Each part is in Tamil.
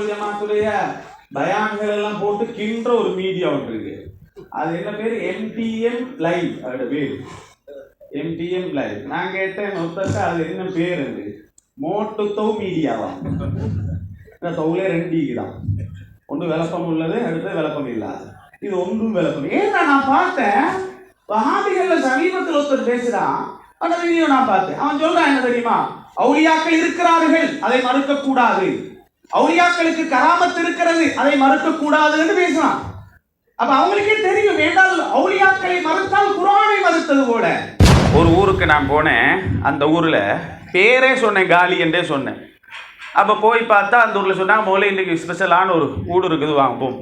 ஜமாத்துடைய பயான்கள் எல்லாம் போட்டு கின்ற ஒரு மீடியா ஒன்று இருக்கு. அது என்ன பேரு? MTM live. அதோட பேரு எம்டிஎம் லைவ். நான் கேட்டேன் ஒருத்தர், அது என்ன பேர்? மோட்டு தௌ மீடியாவா? தௌலே ரெண்டு தான். ஒன்று விளக்கம் உள்ளது, அடுத்து விளக்கம் இல்லாது. இது ஒன்றும் விளக்கம். ஏன்னா நான் பார்த்தேன் வஹாபிகள்ல சமீபத்தில் ஒருத்தர் பேசுறான். அந்த வீடியோ நான் பார்த்தேன். அவன் சொல்றான் என்ன தெரியுமா? அவுலியாக்கள் இருக்கிறார்கள், அதை மறுக்க கூடாது. அவுலியாக்களுக்கு கராமத் இருக்கிறது, அதை மறுக்க கூடாதுன்னு பேசுறான். அப்ப அவங்களுக்கே தெரியும், ஏண்டால் அவுலியாக்களை மறுத்தால் குர்ஆனை மறுத்தது போல. ஒரு ஊருக்கு நான் போனேன். அந்த ஊர்ல பேரே சொன்னேன், காலி என்றே சொன்னேன். அப்போ போய் பார்த்தா அந்த ஊரில் சொன்னாங்க, மோலே இன்றைக்கு ஸ்பெஷலான ஒரு ஊடு இருக்குது, வாங்குவோம்.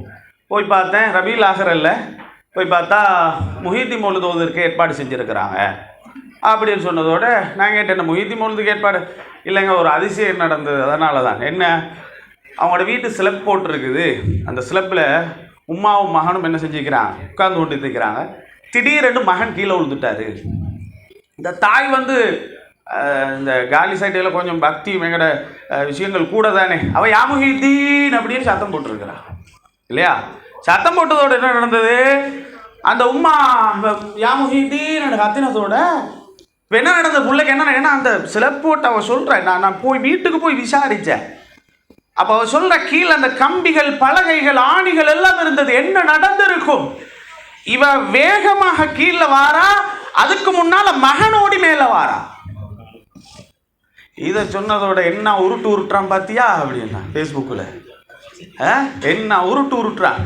போய் பார்த்தேன், ரபீல் ஆஹிரில் போய் பார்த்தா முஹீத்தி மௌலித் ஓதுவதற்கு ஏற்பாடு செஞ்சுருக்கிறாங்க அப்படின்னு சொன்னதோட நான் கேட்டேன், முஹீத்தி மௌலிதுக்கு ஏற்பாடு இல்லைங்க, ஒரு அதிசயம் நடந்தது, அதனால தான். என்ன, அவங்களோட வீட்டு ஸ்லெப் போட்டிருக்குது. அந்த ஸ்லெப்பில் உம்மாவும் மகனும் என்ன செஞ்சுக்கிறாங்க, உட்கார்ந்து கொண்டு இருக்கிறாங்க. திடீரென்று மகன் கீழே விழுந்துட்டாரு. இந்த தாய் இந்த காலி சைட்டில் கொஞ்சம் பக்தி எங்கட விஷயங்கள் கூட தானே, அவள் யா முஹீத்தீன் அப்படின்னு சத்தம் போட்டிருக்கிறான் இல்லையா? சத்தம் போட்டதோடு என்ன நடந்தது? அந்த உம்மா யா முஹீத்தீன் கத்தினதோட என்ன நடந்தது? பிள்ளைக்கு என்ன, ஏன்னா அந்த ஸ்லெப் போட்டு அவள் சொல்கிறேன், நான் போய் வீட்டுக்கு போய் விசாரித்தேன். அப்போ அவள் சொல்கிற கீழே அந்த கம்பிகள், பலகைகள், ஆணிகள் எல்லாம் இருந்தது. என்ன நடந்திருக்கும்? இவ வேகமாக கீழே வாரா, அதுக்கு முன்னால் மகனோடி மேலே வாரா. இதை சொன்னதோட என்ன உருட்டுறான் பார்த்தியா அப்படின்னா ஃபேஸ்புக்கில் என்ன உருட்டுறான்.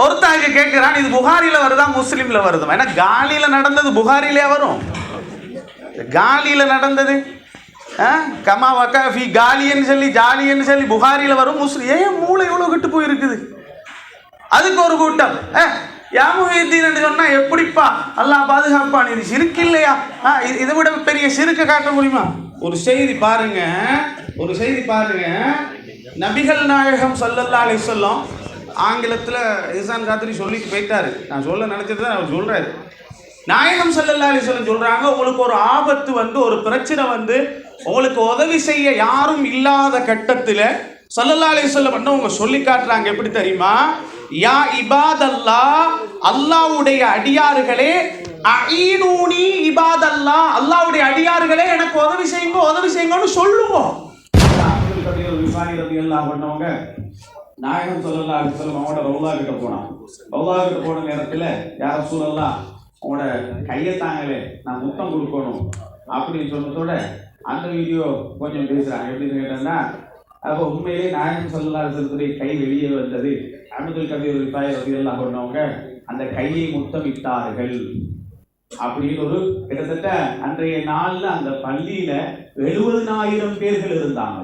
ஒருத்தங்க கேட்குறான், இது புகாரியில் வருதா முஸ்லீமில் வருதா? ஏன்னா காலியில் நடந்தது புகாரிலே வரும். காலியில் நடந்தது கமா வக்காஃபி காலின்னு சொல்லி ஜாலின்னு சொல்லி புகாரியில் வரும். முஸ்லீம் ஏன் மூளை இவ்வளோ கெட்டு போயிருக்குது? அதுக்கு ஒரு கூட்டம் யா முஹீத்தீன் சொன்னா எப்படிப்பா அல்லாஹ் பாதுகாப்பான், இது சிறுக்கு இல்லையா? இதை விட பெரிய சிறுக்கு காட்ட முடியுமா? ஒரு செய்தி பாருங்க, நபிகள் நாயகம் ஸல்லல்லாஹு அலைஹி வஸல்லம் ஆங்கிலத்தில் இஹ்சான் காத்ரி சொல்லிட்டு போயிட்டாரு. நான் சொல்ல நினைச்சது தான் அவர் சொல்றாரு. நாயகம் ஸல்லல்லாஹு அலைஹி வஸல்லம் சொல்றாங்க, உங்களுக்கு ஒரு ஆபத்து ஒரு பிரச்சனை உங்களுக்கு உதவி செய்ய யாரும் இல்லாத கட்டத்தில் ஸல்லல்லாஹு அலைஹி வஸல்லம் அவங்க சொல்லி காட்டுறாங்க. எப்படி தெரியுமா? யா இபாதல்லாஹ், அல்லாஹ்வுடைய அடியார்களே, அஈனூனி இபாதல்லாஹ், அல்லாஹ்வுடைய அடியார்களே எனக்கு உதவி செய்யுங்கன்னு சொல்லுவோம். நாயகம் ஸல்லல்லாஹு அலைஹி வஸல்லம் அவங்களோட ரவுலா கிட்ட போன நேரத்தில் யா ரசூலல்லாஹ் அவங்களோட கையை தாங்களே, நான் முத்தம் கொடுக்கணும் அப்படின்னு சொன்னதோட அந்த வீடியோ கொஞ்சம் பேசுறாங்க. எப்படின்னு கேட்டோம்னா, அப்போ உண்மையிலே நாயகம் ஸல்லல்லாஹு அலைஹி வஸல்லம் கை வெளியே வந்தது. அப்துல் கபீர் ரிஃபாயி ரலியல்லாஹு அன்ஹு அந்த கையை முத்தமிட்டார்கள் அப்படின்னு ஒரு கிட்டத்தட்ட அன்றைய நாள்ல அந்த பள்ளியில 70,000 பேர்கள் இருந்தாங்க.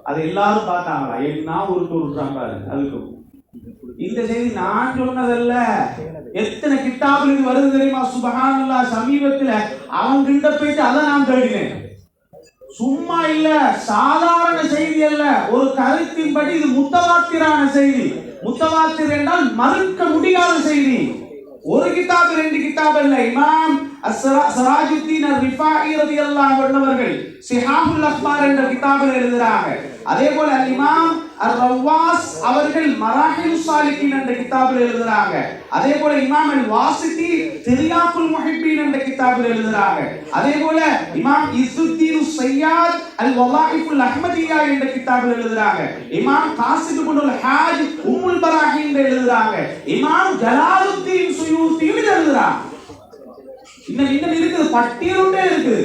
அது எல்லாரும் பார்த்தாங்களா? என்ன உருட்டுறாங்க அதுக்கு. இந்த செய்தி நான் சொன்னதல்ல, எத்தனை கிட்டாபில் இது வருது தெரியுமா? சுப்ஹானல்லாஹ். சமீபத்தில் அவங்கிட்ட போயிட்டு அதை நான் தேடினேன். சும்மா இல்ல, சாதாரண செய்தி அல்ல, ஒரு கருத்தின்படி இது முத்தவாத்திரான செய்தி. முத்தவாத்திர் என்றால் மறுக்க முடியாத செய்தி. ஒரு கிதாப், 2 கிதாப் அல்ல. இமாம் ஸராஜுத்தீன் ரிஃபாயி ரலியல்லாஹு அன்ஹு அவர்கள் சிஹாஹுல் அக்பார் என்ற கிதாபில் எழுதுறாங்க. அதே போல இமாம் அர்-ரவாஸ் அவர்கள் மராஹிலுஸ் ஸாலிகீன் என்ற கிதாபில் எழுதுறாங்க. அதே போல இமாம் அல்-வாசிதி திரியாக்குல் முஹிப்பீன் என்ற கிதாபில் எழுதுறாங்க. அதே போல இமாம் இஸ்ஸுத்தீன் ஸையாத் அல்-வலாயிஃபுல் அஹ்மதிய்யா என்ற கிதாபில் எழுதுறாங்க. இமாம் காசிம் இப்னுல் ஹாஜ் உம்முல் பராஹின் என்ற எழுதுறாங்க. இமாம் ஜலாலுத்தீன் சுயூத்தி எழுதுறாங்க. இன்னும் இருக்குது, பட்டியலுண்டே இருக்குது.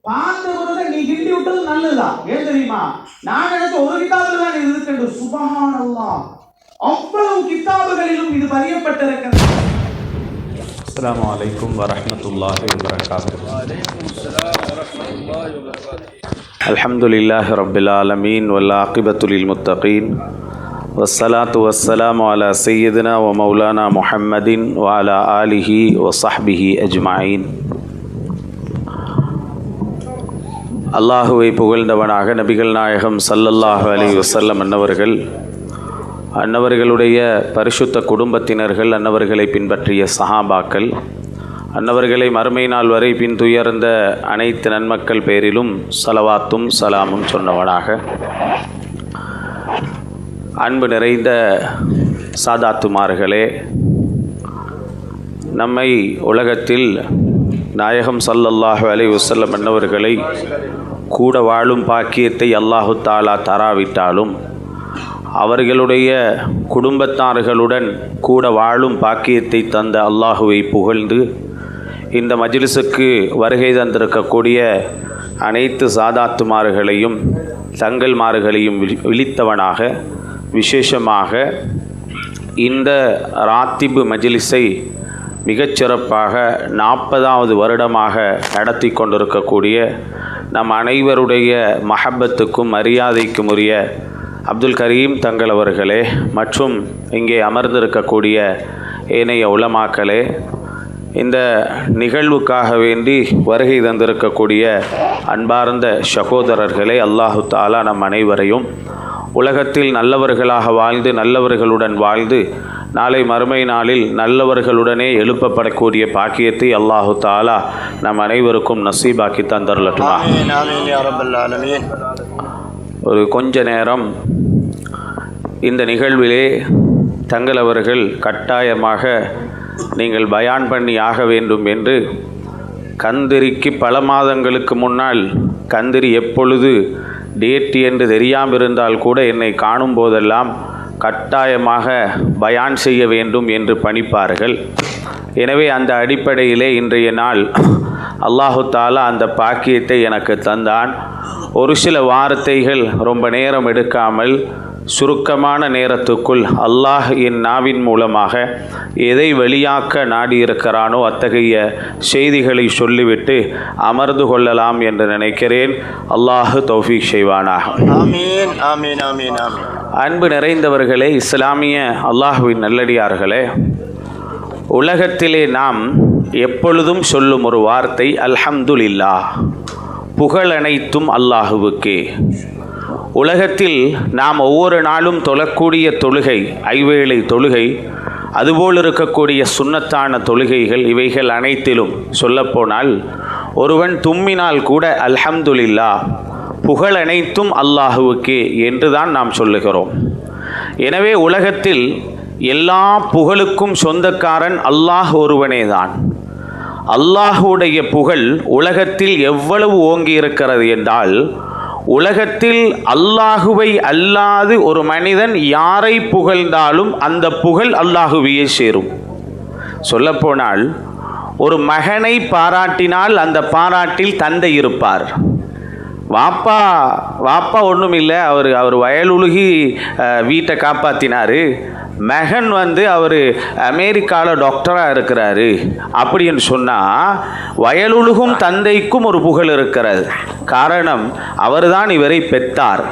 பார்த்தவங்க நீ கிண்டி விட்டது நல்லதுதான். ஏன் தெரியுமா? நான் எனக்கு ஒரு கிதாபில் தான் இது இருக்கு. சுப்ஹானல்லாஹ், அவ்வளவு கிதாபுகளிலும் இது பதியப்பட்டிருக்கிறது. அஸ்ஸலாமு அலைக்கும் வரஹ்மத்துல்லாஹி வபரகாத்துஹு. அல்ஹம்துலில்லாஹி ரப்பில் ஆலமீன் வல் ஆகிபத்து லில் முத்தகீன் வஸ்ஸலாத்து வஸ்ஸலாமு அலா சய்யிதினா வ மௌலானா முஹம்மதின் வ அலா ஆலிஹி வ ஸஹ்பிஹி அஜ்மஈன். அல்லாஹுவை புகழ்ந்தவனாக நபிகள் நாயகம் ஸல்லல்லாஹு அலைஹி வஸல்லம் அன்னவர்களுடைய பரிசுத்த குடும்பத்தினர்கள், அன்னவர்களை பின்பற்றிய சஹாபாக்கள், அன்னவர்களை மறுமை நாள் வரை பின்துயர்ந்த அனைத்து நன்மக்கள் பேரிலும் ஸலவாத்தும் சலாமும் சொன்னவனாக அன்பு நிறைந்த சாதாத்துமார்களே, நம்மை உலகத்தில் நாயகம் ஸல்லல்லாஹு அலைஹி வஸல்லம் என்னவர்களை கூட வாழும் பாக்கியத்தை அல்லாஹு தஆலா தராவிட்டாலும் அவர்களுடைய குடும்பத்தார்களுடன் கூட வாழும் பாக்கியத்தை தந்த அல்லாஹுவை புகழ்ந்து இந்த மஜ்லிஸுக்கு வருகை தந்திருக்கக்கூடிய அனைத்து சாதாத்துமார்களையும் தங்கள்மார்களையும் விழித்தவனாக விசேஷமாக இந்த ராத்திபு மஜ்லிஸை மிகச்சிறப்பாக 40வது வருடமாக நடத்தி கொண்டிருக்கக்கூடிய நம் அனைவருடைய மஹப்பத்துக்கும் மரியாதைக்கும் உரிய அப்துல் கரீம் தங்கள் அவர்களே மற்றும் இங்கே அமர்ந்திருக்கக்கூடிய ஏனைய உலமாக்களே, இந்த நிகழ்வுக்காக வேண்டி வருகை தந்திருக்கக்கூடிய அன்பார்ந்த சகோதரர்களே, அல்லாஹு தஆலா நம் அனைவரையும் உலகத்தில் நல்லவர்களாக வாழ்ந்து நல்லவர்களுடன் வாழ்ந்து நாளை மறுமை நாளில் நல்லவர்களுடனே எழுப்பப்படக்கூடிய பாக்கியத்தை அல்லாஹு தஆலா நம் அனைவருக்கும் நசீபாக்கி தந்தருளட்டுமா. ஒரு கொஞ்ச நேரம் இந்த நிகழ்விலே தங்கள் அவர்கள் கட்டாயமாக நீங்கள் பயான் பண்ணி ஆக வேண்டும் என்று கந்திரிக்கு பல மாதங்களுக்கு முன்னால், கந்திரி எப்பொழுது டேட் என்று தெரியாமல் இருந்தால் கூட என்னை காணும் போதெல்லாம் கட்டாயமாக பயான் செய்ய வேண்டும் என்று பணிப்பார்கள். எனவே அந்த அடிப்படையிலே இன்றைய நாள் அல்லாஹு தஆலா அந்த பாக்கியத்தை எனக்கு தந்தான். ஒரு சில வார்த்தைகள் ரொம்ப நேரம் எடுக்காமல் சுருக்கமான நேரத்துக்குள் அல்லாஹ் என் நாவின் மூலமாக எதை வெளியாக்க நாடியிருக்கிறானோ அத்தகைய செய்திகளை சொல்லிவிட்டு அமர்ந்து கொள்ளலாம் என்று நினைக்கிறேன். அல்லாஹ் தௌஃபீக் செய்வானாக. ஆமீன் ஆமீன் ஆமீன் ஆமீன். அன்பு நிறைந்தவர்களே, இஸ்லாமிய அல்லாஹ்வின் நல்லடியார்களே, உலகத்திலே நாம் எப்பொழுதும் சொல்லும் ஒரு வார்த்தை அல்ஹம்துலில்லாஹ், புகழனைத்தும் அல்லாஹுவுக்கே. உலகத்தில் நாம் ஒவ்வொரு நாளும் தொழக்கூடிய தொழுகை, ஐவேளை தொழுகை, அதுபோல் இருக்கக்கூடிய சுன்னத்தான தொழுகைகள், இவைகள் அனைத்திலும் சொல்லப்போனால் ஒருவன் தும்மினால் கூட அல்ஹம்துலில்லாஹ், புகழ் அனைத்தும் அல்லாஹுவுக்கே என்றுதான் நாம் சொல்லுகிறோம். எனவே உலகத்தில் எல்லா புகழுக்கும் சொந்தக்காரன் அல்லாஹ் ஒருவனே தான். அல்லாஹுடைய புகழ் உலகத்தில் எவ்வளவு ஓங்கி இருக்கிறது என்றால், உலகத்தில் அல்லாஹுவை அல்லாது ஒரு மனிதன் யாரை புகழ்ந்தாலும் அந்த புகழ் அல்லாஹுவையே சேரும். சொல்லப்போனால் ஒரு மகனை பாராட்டினால் அந்த பாராட்டில் தந்தை இருப்பார். வாப்பா ஒன்றும் இல்லை, அவர் வயலுலுகி வீட்டை காப்பாற்றினார், மகன் அவர் அமெரிக்காவில் டாக்டராக இருக்கிறாரு அப்படின்னு சொன்னால் வயலுலகும் தந்தைக்கும் ஒரு புகழ் இருக்கிறது. காரணம், அவர்தான் இவரை பெற்றார்.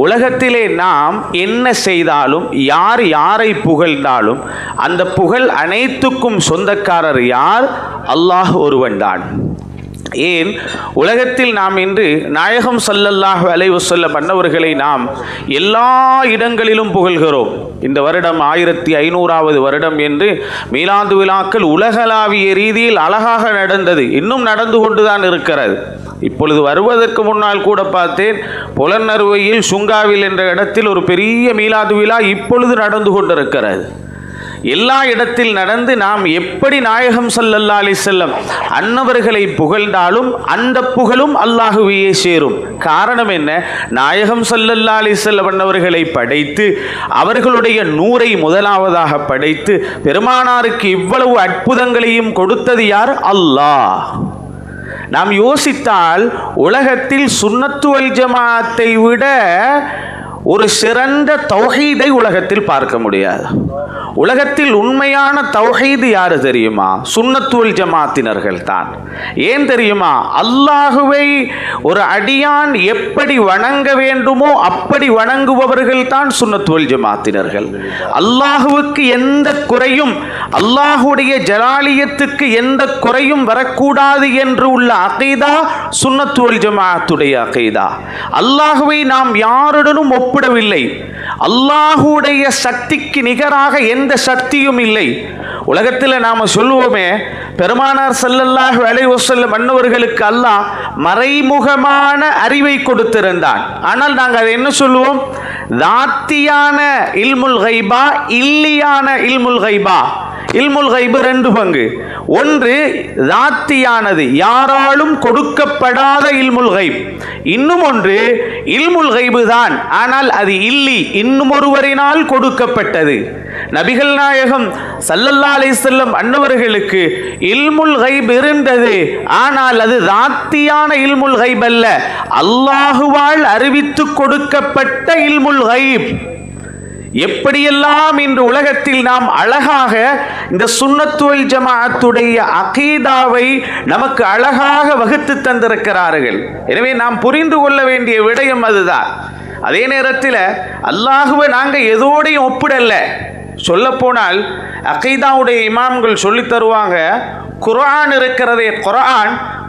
உலகத்திலே நாம் என்ன செய்தாலும், யார் யாரை புகழ்ந்தாலும் அந்த புகழ் அனைத்துக்கும் சொந்தக்காரர் யார்? அல்லாஹ் ஒருவன்தான். ஏன் உலகத்தில் நாம் இன்று நாயகம் ஸல்லல்லாஹு அலைஹி வஸல்லம் அன்னவர்களை நாம் எல்லா இடங்களிலும் புகழ்கிறோம். இந்த வருடம் 1500வது வருடம் என்று மீலாது விழாக்கள் உலகளாவிய ரீதியில் அழகாக நடந்தது, இன்னும் நடந்து கொண்டுதான் இருக்கிறது. இப்பொழுது வருவதற்கு முன்னால் கூட பார்த்தேன், புலனறுவையில் சுங்காவில் என்ற இடத்தில் ஒரு பெரிய மீலாது விழா இப்பொழுது நடந்து கொண்டிருக்கிறது. எல்லா இடத்தில் நடந்து நாம் எப்படி நாயகம் ஸல்லல்லாஹு அலைஹி வஸல்லம் அன்னவர்களை புகழ்ந்தாலும் அந்த புகழும் அல்லாஹுவையே சேரும். காரணம் என்ன? நாயகம் ஸல்லல்லாஹு அலைஹி வஸல்லம் அன்னவர்களை படைத்து அவர்களுடைய நூரை முதலாவதாக படைத்து பெருமானாருக்கு இவ்வளவு அற்புதங்களையும் கொடுத்தது யார்? அல்லாஹ். நாம் யோசித்தால் உலகத்தில் சுன்னத்து வல் ஜமாஅத்தை விட ஒரு சிறந்த தௌஹீதை உலகத்தில் பார்க்க முடியாது. உலகத்தில் உண்மையான தௌஹீது யாரு தெரியுமா? சுன்னத்து வல் ஜமாத்தினர்கள் தான். ஏன் தெரியுமா? அல்லாஹுவை ஒரு அடியான் எப்படி வணங்க வேண்டுமோ அப்படி வணங்குபவர்கள் தான் சுன்னத்து வல் ஜமாத்தினர்கள். அல்லாஹுவுக்கு எந்த குறையும், அல்லாஹுடைய ஜலாலியத்துக்கு எந்த குறையும் வரக்கூடாது என்று உள்ள அகீதா சுன்னத்து வல் ஜமாஅத்துடைய அகீதா. அல்லாஹுவை நாம் யாருடனும் ஒப்பிடவில்லை. அல்லாஹுடைய சக்திக்கு நிகராக எந்த சக்தியும் இல்லை. உலகத்தில் நாம் சொல்லுவோமே, பெருமானார் ஸல்லல்லாஹு அலைஹி வஸல்லம் அன்னவர்களுக்கு அல்லாஹ் மறைமுகமான அறிவை கொடுத்திருந்தான். ஆனால் நாங்கள் அதை என்ன சொல்லுவோம்? தாத்தியான இல்முல் கைபா, இல்லியான இல்முல் கைபா. இல்முல் கைபு ரெண்டு பங்கு. ஒன்று தாத்தியானது, யாராலும் கொடுக்கப்படாத இல்முல் கைப். இன்னும் ஒன்று இல்முல் கைபு தான், ஆனால் அது இல்லி, இன்னும் ஒருவரினால் கொடுக்கப்பட்டது. நபிகள் நாயகம் ஸல்லல்லாஹு அலைஹி வஸல்லம் அன்னவர்களுக்கு இல்முல் கைப் இருந்தது, ஆனால் அது தாத்தியான இல்முல் கைப் அல்ல, அல்லாஹுவால் அறிவித்து கொடுக்கப்பட்ட இல்முல் கைப். எப்படியெல்லாம் இன்று உலகத்தில் நாம் அழகாக இந்த சுன்னத் வல் ஜமாஅத்துடைய அகீதாவை நமக்கு அழகாக வகுத்து தந்திருக்கிறார்கள். எனவே நாம் புரிந்து கொள்ள வேண்டிய விடயம் அதுதான். அதே நேரத்தில் அல்லாஹுவை நாங்கள் எதோடையும் ஒப்பிடல. சொல்லப்போனால் அகீதாவுடைய இமாம்கள் சொல்லி தருவாங்க, குர்ஆன் இருக்கிறதே,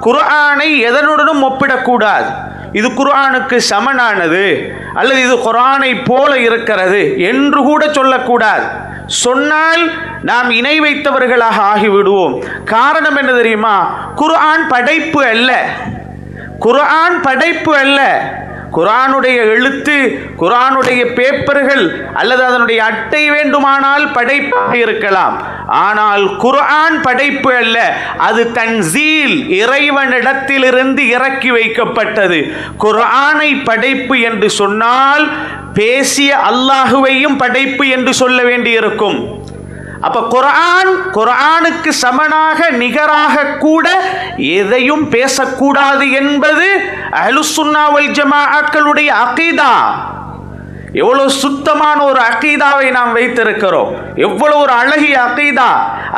குர்ஆனை எதனுடனும் ஒப்பிடக்கூடாது. இது குர்ஆனுக்கு சமனானது அல்லது இது குர்ஆனை போல இருக்கிறது என்று கூட சொல்லக்கூடாது. சொன்னால் நாம் இணை வைத்தவர்களாக ஆகிவிடுவோம். காரணம் என்ன தெரியுமா? குர்ஆன் படைப்பு அல்ல, குர்ஆன் படைப்பு அல்ல. குர்ஆனுடைய எழுத்து, குர்ஆனுடைய பேப்பர்கள் அல்லது அதனுடைய அட்டை வேண்டுமானால் படைப்பாக இருக்கலாம், ஆனால் குர்ஆன் படைப்பு அல்ல. அது தன்சீல், இறைவனிடத்திலிருந்து இறக்கி வைக்கப்பட்டது. குர்ஆனை படைப்பு என்று சொன்னால் பேசிய அல்லாஹுவையும் படைப்பு என்று சொல்ல வேண்டியிருக்கும். அப்ப குர்ஆனுக்கு சமனாக நிகராக கூட எதையும் பேசக்கூடாது என்பது அஹ்லுஸ் சுன்னா வல் ஜமாஅக்களுடைய அகீதா. எவ்வளவு சுத்தமான ஒரு அகீதாவை நாம் வைத்திருக்கிறோம், எவ்வளவு ஒரு அழகிய அகீதா.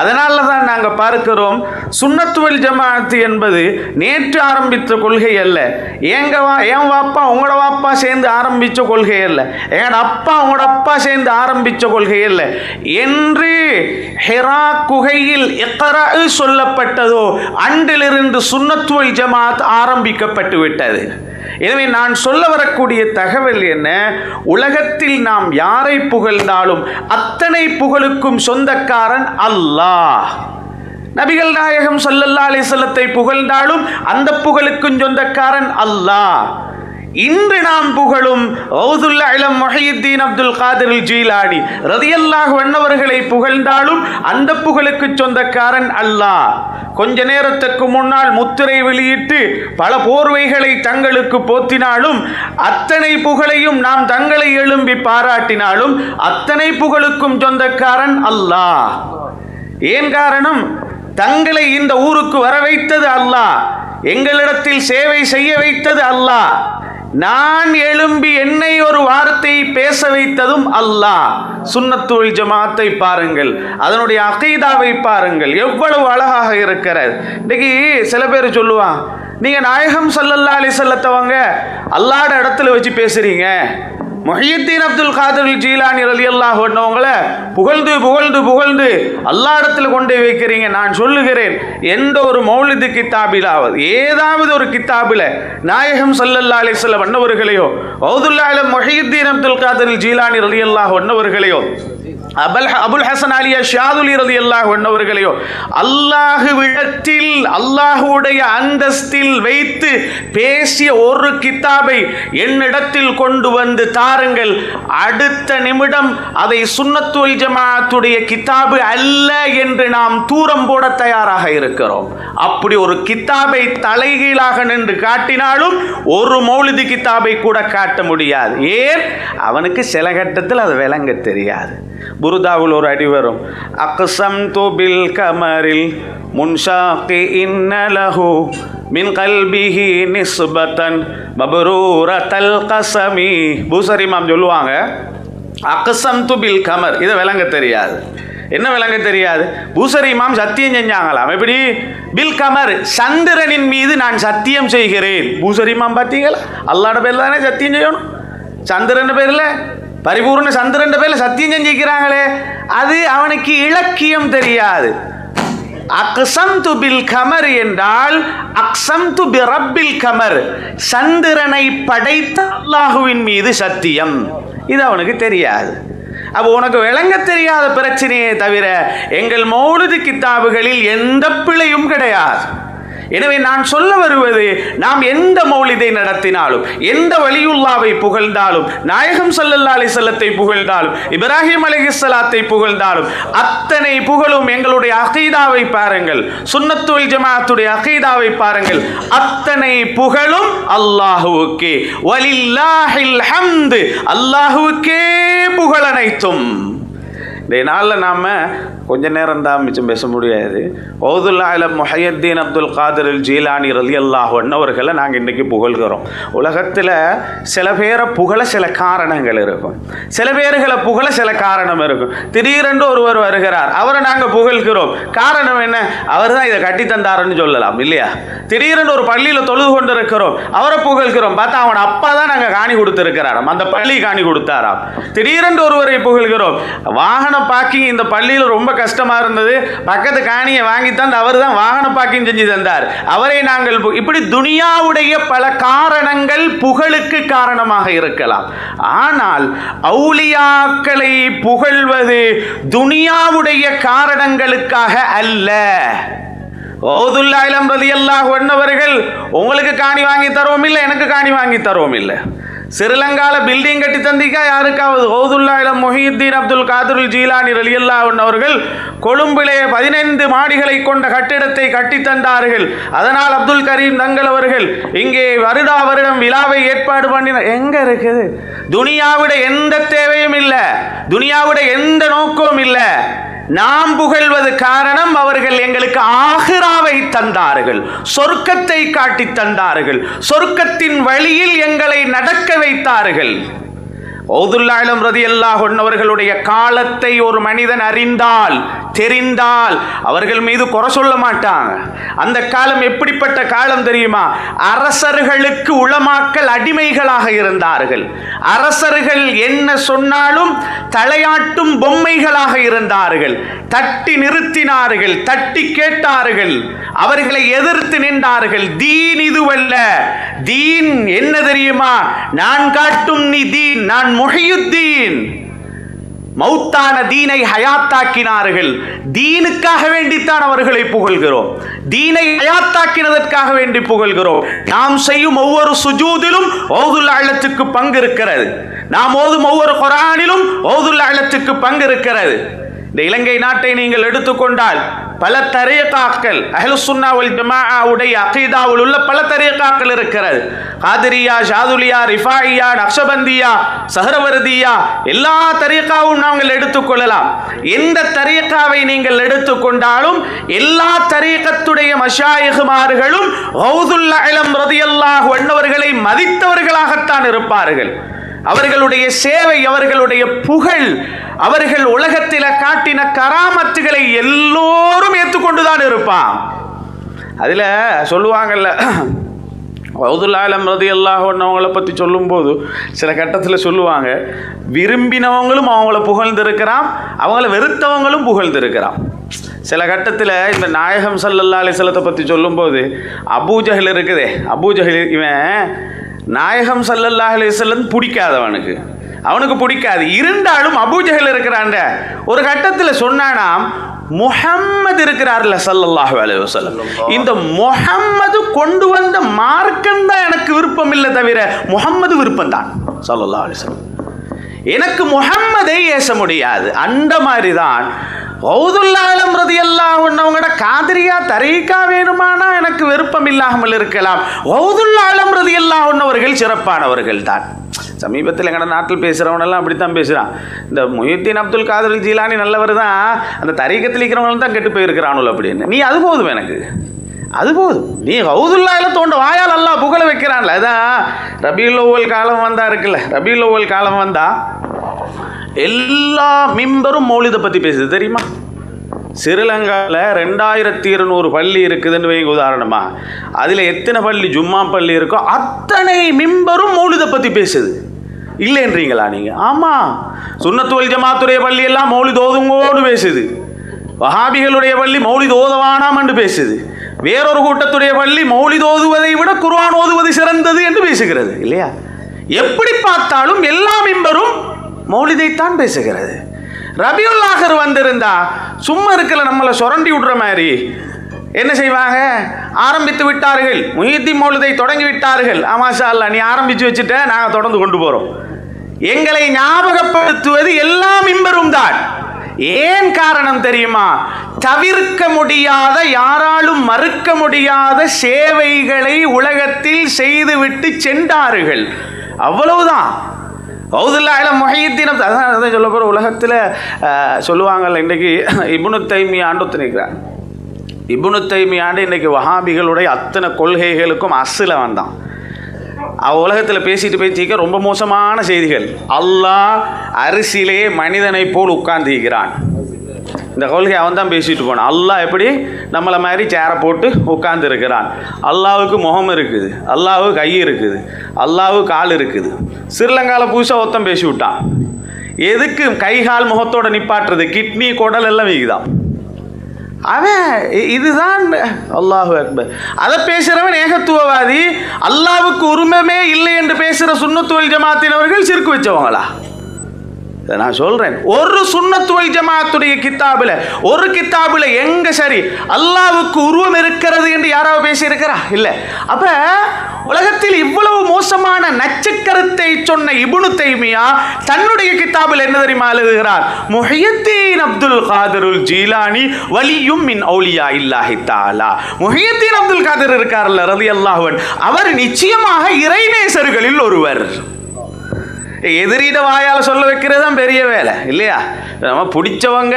அதனால தான் நாங்கள் பார்க்கிறோம், சுன்னத் வல் ஜமாஅத் என்பது நேற்று ஆரம்பித்த கொள்கை அல்ல. என் வாப்பா உங்களோட வாப்பா சேர்ந்து ஆரம்பித்த கொள்கை அல்ல, எங்களோட அப்பா உங்களோட அப்பா சேர்ந்து ஆரம்பித்த கொள்கை அல்ல. என்று ஹிரா குகையில் இக்ரா சொல்லப்பட்டதோ அன்றிலிருந்து சுன்னத் வல் ஜமாஅத் ஆரம்பிக்கப்பட்டு விட்டது. எனவே நான் சொல்ல வரக்கூடிய தகவல் என்ன? உலகத்தில் நாம் யாரை புகழ்ந்தாலும் அத்தனை புகழுக்கும் சொந்தக்காரன் அல்லாஹ். நபிகள் நாயகம் ஸல்லல்லாஹு அலைஹி வஸல்லத்தை புகழ்ந்தாலும் அந்த புகழுக்கும் சொந்தக்காரன் அல்லாஹ். இன்று நாம் புகழும் கௌசுல் ஆலம் முஹய்யித்தீன் அப்துல் காதிர் ஜீலானி ரலியல்லாஹு அன்ஹுவர்களை புகழ்ந்தாலும் அந்த புகழுக்கு சொந்தக்காரன் அல்லாஹ். கொஞ்ச நேரத்துக்கு முன்னால் முத்திரை வெளியிட்டு பல போர்வைகளை தங்களுக்கு போத்தினாலும் அத்தனை புகழையும் நாம் தங்களை எழும்பி பாராட்டினாலும் அத்தனை புகழுக்கும் சொந்தக்காரன் அல்லாஹ். ஏன் காரணம்? தங்களை இந்த ஊருக்கு வர வைத்தது அல்லாஹ், எங்களிடத்தில் சேவை செய்ய வைத்தது அல்லாஹ், நான் எழும்பி என்னை ஒரு வார்த்தை பேச வைத்ததும் அல்லாஹ். சுன்னத் வல் ஜமாஅத்தை பாருங்கள், அதனுடைய அகீதாவை பாருங்கள், எவ்வளவு அழகாக இருக்கிறது. இன்னைக்கு சில பேர் சொல்லுவான், நீங்க நாயகம் ஸல்லல்லாஹு அலைஹி வஸல்லத்தவங்க அல்லாஹ்ட இடத்துல வச்சு பேசுறீங்க, முஹய்யித்தீன் அப்துல் காதிர் ஜீலானி ரலியல்லாஹு அன்ஹுவங்களை புகழ்ந்து புகழ்ந்து புகழ்ந்து அல்லாஹ் இடத்துல கொண்டு வைக்கிறீங்க. நான் சொல்லுகிறேன், எந்த ஒரு மௌலிது கித்தாபிலாவது ஏதாவது ஒரு கித்தாபில் நாயகம் ஸல்லல்லாஹு அலைஹி வஸல்லம் அன்னவர்களையோ கௌசுல் ஆலம் முஹய்யித்தீன் அப்துல் காதிர் ஜீலானி ரலியல்லாஹு அன்ஹுவர்களையோ அபுல் ஹசன் அலி ஷாதுலி ரலியல்லாஹு அன்ஹுவர்களையோ அல்லாஹுவிடத்தில் அல்லாஹுடைய அந்தஸ்தில் வைத்து பேசிய ஒரு கித்தாபை என்னிடத்தில் கொண்டு வந்து தாருங்கள், அடுத்த நிமிடம் அதை சுன்னத் வல் ஜமாஅத்துடைய கித்தாபு அல்ல என்று நாம் தூரம் போட தயாராக இருக்கிறோம். அப்படி ஒரு கித்தாபை தலைகீழாக நின்று காட்டினாலும் ஒரு மௌலிது கித்தாபை கூட காட்ட முடியாது. ஏன்? அவனுக்கு சில கட்டத்தில் அது விளங்க தெரியாது. புருதாவில் ஒரு அடி வரும், அக்ஸம்து பில் கமரில் முன்ஷாகி இன்னலஹு மின் கல்பிஹி நிஸ்பத்தன் மப்ரூரத்தல் கஸமி. பூசரி இமாம் சொல்லுவாங்க, அக்ஸம்து பில் கமர். இதை விளங்க தெரியாது. என்ன விளங்க தெரியாது? பூசரி இமாம் சத்தியம் செஞ்சாங்களாம். எப்படி? பில் கமர், சந்திரனின் மீது நான் சத்தியம் செய்கிறேன். பூசரி இமாம் பார்த்தீங்களா? அல்லாஹ்ட பேர்ல தானே சத்தியம் செய்யணும், சந்திரன் பேர்ல, பரிபூர்ண சந்திரன் பேர்ல சத்தியம் செஞ்சிருக்கிறாங்களே, அது அவனுக்கு இலக்கியம் தெரியாது. அக்ஸம்து பில் கமர் என்றால் அக்ஸம்து பி ரப்பில் கமர், சந்திரனை படைத்த அல்லாஹுவின் மீது சத்தியம். இது அவனுக்கு தெரியாது. அப்போ உனக்கு விளங்க தெரியாத பிரச்சனையே தவிர எங்கள் மௌலிது கித்தாபுகளில் எந்த பிழையும் கிடையாது. எனவே நான் சொல்ல வருவது, நாம் எந்த மௌலிதை நடத்தினாலும், எந்த வலியுல்லாவை புகழ்ந்தாலும், நாயகம் ஸல்லல்லாஹு அலைஹி வஸல்லத்தை புகழ்ந்தாலும், இப்ராஹிம் அலைஹிஸ்ஸலாத்தை புகழ்ந்தாலும், அத்தனை புகழும் எங்களுடைய அகீதாவை பாருங்கள், சுன்னத்து வல் ஜமாஅத்துடைய அகீதாவை பாருங்கள், அத்தனை புகழும் அல்லாஹ்வுக்கே. வலில்லாஹில் ஹம்து, அல்லாஹ்வுக்கே புகழ் அனைத்தும். இந்த நாளில் நாம் கொஞ்ச நேரம் தான் மிச்சம் பேச முடியாது. ஓதுல் ஆலம் முஹையத்தீன் அப்துல் காதிர் ஜீலானி ரலியல்லாஹு அன்ஹு அவர்களை நாங்கள் இன்றைக்கி புகழ்கிறோம். உலகத்தில் சில பேரை புகழ சில காரணங்கள் இருக்கும், சில பேர்களை புகழ சில காரணம் இருக்கும். திடீரென்று ஒருவர் வருகிறார், அவரை நாங்கள் புகழ்கிறோம். காரணம் என்ன? அவர் தான் இதை கட்டி தந்தாருன்னு சொல்லலாம் இல்லையா? திடீரென்று ஒரு பள்ளியில் தொழுது கொண்டு இருக்கிறோம், அவரை புகழ்கிறோம். பார்த்தா அவன் அப்பா தான் நாங்கள் காணி கொடுத்துருக்கிறாராம், அந்த பள்ளி காணி கொடுத்தாராம். திடீரென்று ஒருவரை புகழ்கிறோம், வாகன பார்க்கிங் இந்த பள்ளியில் ரொம்ப கஷ்டமா இருந்தது, பக்கத்து காணியை வாங்கித்தான் அவர் தான் வாகன பார்க்கிங் செஞ்சு தந்தார், அவரை நாங்கள் இப்படி துனியாவுடைய பல காரணங்கள் புகழுக்கு காரணமாக இருக்கலாம். ஆனால் அவுலியாக்களை புகழ்வது துனியாவுடைய காரணங்களுக்காக அல்ல. ஓதுல்லா இலம் ரலியல்லாஹு அன்ஹு அவர்கள் உங்களுக்கு காணி வாங்கி தரோம் இல்லை, எனக்கு காணி வாங்கி தரோம் இல்லை. ஸ்ரீலங்காவில் பில்டிங் கட்டி தந்திக்கா யாருக்காவது? ஓதுல்லா இலம் முஹியுத்தீன் அப்துல் காதிர் ஜீலானி ரலியல்லாஹு அன்ஹு அவர்கள் கொழும்பிலே 15 மாடிகளை கொண்ட கட்டிடத்தை கட்டி தந்தார்கள். அதனால் அப்துல் கரீம் தங்கள் அவர்கள் இங்கே வருடா வருடம் விழாவை ஏற்பாடு பண்ணின. எங்க இருக்குது? துனியாவிட எந்த தேவையும் இல்லை, துனியாவிட எந்த நோக்கமும் இல்லை. நாம் புகழ்வது காரணம், அவர்கள் எங்களுக்கு ஆகிராவை தந்தார்கள், சொர்க்கத்தை காட்டி தந்தார்கள், சொர்க்கத்தின் வழியில் எங்களை நடக்க வைத்தார்கள். ஓதுல்லா இலம் ரலியல்லாஹு அன்ஹு அவர்களுடைய காலத்தை ஒரு மனிதன் அறிந்தால், தெரிந்தால் அவர்கள் மீது குறை சொல்ல மாட்டாங்க. அந்த காலம் எப்படிப்பட்ட காலம் தெரியுமா? அரசர்களுக்கு உலமாக்கள் அடிமைகளாக இருந்தார்கள். அரசர்கள் என்ன சொன்னாலும் தலையாட்டும் பொம்மைகளாக இருந்தார்கள். தட்டி நிறுத்தினார்கள், தட்டி கேட்டார்கள், அவர்களை எதிர்த்து நின்றார்கள். தீன் இதுவல்ல, தீன் என்ன தெரியுமா? நான் காட்டும் நீ தீன், நான் முஹியுத்தீன். மௌத்தான தீனை ஹயாத்தாக்கினார்கள். தீனுக்காக வேண்டித்தான் அவர்களை புகழ்கிறோம், தீனை ஹயாத்தாக்கினதற்காக வேண்டி புகழ்கிறோம். நாம் செய்யும் ஒவ்வொரு சுஜூதிலும் ஓதுல் அலத்துக்கு பங்கு இருக்கிறது, நாம் ஓதும் ஒவ்வொரு குர்ஆனிலும் ஓதுல் அலத்துக்கு பங்கு இருக்கிறது. இந்த இலங்கை நாட்டை நீங்கள் எடுத்துக்கொண்டால் பல தரீகாக்கள், அஹ்லுஸ் சுன்னா வல் ஜமாஅவுடைய அகீதாவில் உள்ள பல தரீகாக்கள் இருக்கிறது. காதிரியா, ஷாதுலியா, ரிஃபாயியா, நக்ஷபந்தியா, சஹரவர்தியா, எல்லா தரீகாவும் நாங்கள் எடுத்துக்கொள்ளலாம். எந்த தரீகாவை நீங்கள் எடுத்துக்கொண்டாலும் எல்லா தரீகத்துடைய மஷாயிஹ்மார்களும் கௌதுல் அலம் ரலியல்லாஹு அன்ஹு அவர்களை மதித்தவர்களாகத்தான் இருப்பார்கள். அவர்களுடைய சேவை, அவர்களுடைய புகழ், அவர்கள் உலகத்தில் காட்டின கராமத்துகளை எல்லோரும் ஏற்றுக்கொண்டுதான் இருப்பான். அதில் சொல்லுவாங்கல்ல, கௌதுல் ஆலம் ரலியல்லாஹு அன்ஹு அவங்கள பற்றி சொல்லும்போது சில கட்டத்தில் சொல்லுவாங்க, விரும்பினவங்களும் அவங்கள புகழ்ந்திருக்கிறான், அவங்கள வெறுத்தவங்களும் புகழ்ந்திருக்கிறான். சில கட்டத்தில் இந்த நாயகம் ஸல்லல்லாஹு அலைஹி வஸல்லத்தை பற்றி சொல்லும்போது அபூஜஹல் இருக்குதே, அபூஜஹல் இவன் நாயகம் ஸல்லல்லாஹு அலைஹி வஸல்லம் பிடிக்காதவனுக்கு, அவனுக்கு பிடிக்காது. இருந்தாலும் அபூஜஹல் இருக்கிறான். ஒரு கட்டத்தில் சொன்னானாம், முஹம்மது இருக்கிறார்ல ஸல்லல்லாஹு அலைஹி வஸல்லம், இந்த முஹம்மது கொண்டு வந்த மார்க்கம் தான் எனக்கு விருப்பம் இல்லை தவிர முஹம்மது விருப்பம் தான் ஸல்லல்லாஹு அலைஹி வஸல்லம். எனக்கு முஹம்மதை ஏச முடியாது. அந்த மாதிரி தான் கௌதுல் ஆலம் ரலியல்லாஹு அன்ஹு அவங்களோட காதிரியா தரீகா வேணுமானா எனக்கு விருப்பம் இல்லாமல் இருக்கலாம். கௌதுல் ஆலம் ரலியல்லாஹு அன்ஹு அவர்கள் சிறப்பானவர்கள் தான். சமீபத்தில் எங்கட நாட்டில் பேசுகிறவனெல்லாம் அப்படித்தான் பேசுகிறான். இந்த முஹியுத்தீன் அப்துல் காதிர் ஜீலானி நல்லவர் தான், அந்த தரீகத்தில் இருக்கிறவங்களும் தான் கெட்டு போயிருக்கிறானுல அப்படின்னு. நீ அது போதும், எனக்கு அது போதும். நீ கௌதுல் ஆலம் தோண்ட வாயால் அல்லாஹ் புகழ வைக்கிறான்ல. அதான் ரபியுல் அவ்வல் காலம் வந்தா இருக்குல்ல, ரபியுல் அவ்வல் காலம் வந்தா எல்லா மிம்பரும் மௌலிதை பற்றி பேசுது தெரியுமா? ஸ்ரீலங்காவில் 2200 பள்ளி இருக்குதுன்னு வைங்க உதாரணமா, அதில் எத்தனை பள்ளி ஜும்மா பள்ளி இருக்கோ அத்தனை மிம்பரும் மௌலிதை பற்றி பேசுது. இல்லைன்றீங்களா நீங்கள்? ஆமாம், சுன்னத்து வல் ஜமாத்துடைய பள்ளி எல்லாம் மௌலித் ஓதுங்கோடு பேசுது. வஹாபிகளுடைய பள்ளி மௌலித் ஓதவானாம் என்று பேசுது. வேறொரு கூட்டத்துடைய பள்ளி மௌலித் ஓதுவதை விட குர்ஆன் ஓதுவது சிறந்தது என்று பேசுகிறது இல்லையா? எப்படி பார்த்தாலும் எல்லா மிம்பரும் மௌலிதைத்தான் பேசுகிறது. ரபியுல் ஆஹிர் வந்திருந்தா சும்மா இருக்கல, நம்மளை சுரண்டி விடுற மாதிரி என்ன செய்வாங்க? ஆரம்பித்து விட்டார்கள், முஹித்தீன் மௌலிதை தொடங்கி விட்டார்கள். மாஷா அல்லாஹ், நீ ஆரம்பித்து வச்சுட்ட, நாங்கள் தொடர்ந்து கொண்டு போகிறோம். எங்களை ஞாபகப்படுத்துவது எல்லா மிம்பரும் தான். ஏன் காரணம் தெரியுமா? தவிர்க்க முடியாத, யாராலும் மறுக்க முடியாத சேவைகளை உலகத்தில் செய்துவிட்டு சென்றார்கள். அவ்வளவுதான். முஹித்தீன் அதான் சொல்ல போகிற. உலகத்தில் சொல்லுவாங்கல்ல, இன்றைக்கு இப்னு தைமியான்னு ஒத்துழைக்கிறார். இப்னு தைமியாண்டு இன்றைக்கி வஹாபிகளுடைய அத்தனை கொள்கைகளுக்கும் அசில வந்தான். உலகத்தில் பேசிட்டு ரொம்ப மோசமான செய்திகள். அல்லாஹ் அரிசிலே மனிதனை போல் உட்கார்ந்திருக்கிறான். இந்த கொள்கை அவன் தான் பேசிட்டு போனான். அல்லாஹ் எப்படி நம்மளை மாதிரி சேரை போட்டு உட்கார்ந்து இருக்கிறான். அல்லாவுக்கு முகம் இருக்குது, அல்லாவுக்கு கை இருக்குது, அல்லாவுக்கு கால் இருக்குது. ஸ்ரீலங்காவில் புதுசாக ஒருத்தன் பேசி விட்டான். எதுக்கு கை கால் முகத்தோட நிப்பாட்டுறது? கிட்னி குடல் எல்லாம் வீக்குதான். அவன் இதுதான் அல்லாஹு அக்பர். அதை பேசுகிறவன் ஏகத்துவவாதி. அல்லாவுக்கு உரிமையே இல்லை என்று பேசுகிற சுன்னத்து வல் ஜமாத்தினவர்கள் சிறுக்கு வச்சவங்களா? நான் சொல்கிறேன், ஒரு சுன்னத்து வல் ஜமாத்துடைய கித்தாபில், ஒரு கித்தாபில் எங்கே சரி அல்லாவுக்கு உருவம் இருக்கிறது என்று யாராவது பேசியிருக்கிறா? இல்லை. அப்போ உலகத்தில் இவ்வளவு மோசமான நச்சுக்கருத்தை சொன்ன இப்னு தைமியா தன்னுடைய கித்தாபில் என்ன தெரியுமா எழுதுகிறார்? முஹியத்தீன் அப்துல் காதிருல் ஜீலானி வலியும் மின் அவுலியா இல்லாஹி தஆலா. முஹியத்தீன் அப்துல் காதிர் இருக்கார்ல ரலியல்லாஹு அன்ஹு, அவர் நிச்சயமாக இறைநேசர்களில் ஒருவர். எதிரிட வாயால் சொல்ல வைக்கிறது தான் பெரிய வேலை இல்லையா? நம்ம பிடிச்சவங்க